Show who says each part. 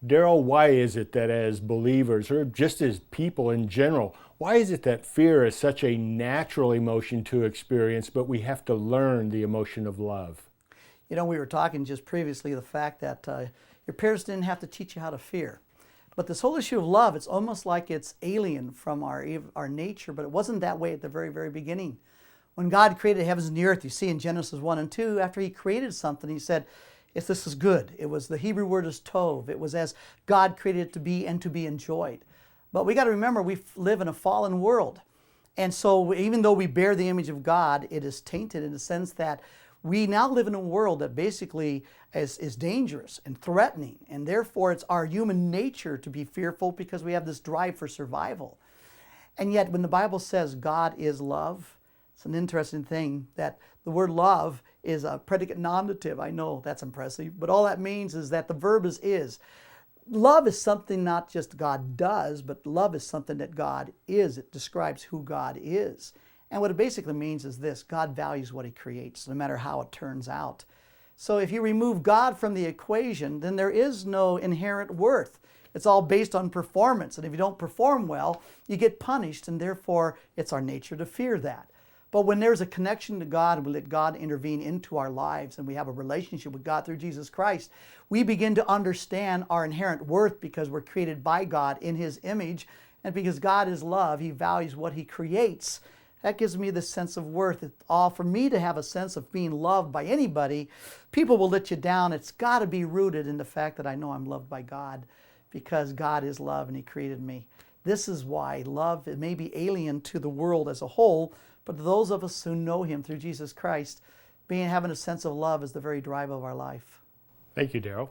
Speaker 1: Darryl, why is it that as believers, or just as people in general, why is it that fear is such a natural emotion to experience, but we have to learn the emotion of love?
Speaker 2: You know, we were talking just previously the fact that your parents didn't have to teach you how to fear. But this whole issue of love, it's almost like it's alien from our nature, but it wasn't that way at the very, very beginning. When God created the heavens and the earth, you see in Genesis 1 and 2, after He created something, He said, if this is good. It was, the Hebrew word is tov. It was as God created it to be and to be enjoyed. But we got to remember, we live in a fallen world. And so even though we bear the image of God, it is tainted in the sense that we now live in a world that basically is dangerous and threatening. And therefore, it's our human nature to be fearful because we have this drive for survival. And yet, when the Bible says God is love, it's an interesting thing that the word love is a predicate nominative. I know that's impressive, but all that means is that the verb is. Love is something not just God does, but love is something that God is. It describes who God is. And what it basically means is this: God values what He creates, no matter how it turns out. So if you remove God from the equation, then there is no inherent worth. It's all based on performance. And if you don't perform well, you get punished, and therefore it's our nature to fear that. But when there's a connection to God, and we let God intervene into our lives, and we have a relationship with God through Jesus Christ, we begin to understand our inherent worth because we're created by God in His image. And because God is love, He values what He creates. That gives me this sense of worth. It's all for me to have a sense of being loved by anybody. People will let you down. It's got to be rooted in the fact that I know I'm loved by God because God is love and He created me. This is why love, it may be alien to the world as a whole, but those of us who know Him through Jesus Christ, having a sense of love is the very drive of our life.
Speaker 1: Thank you, Darryl.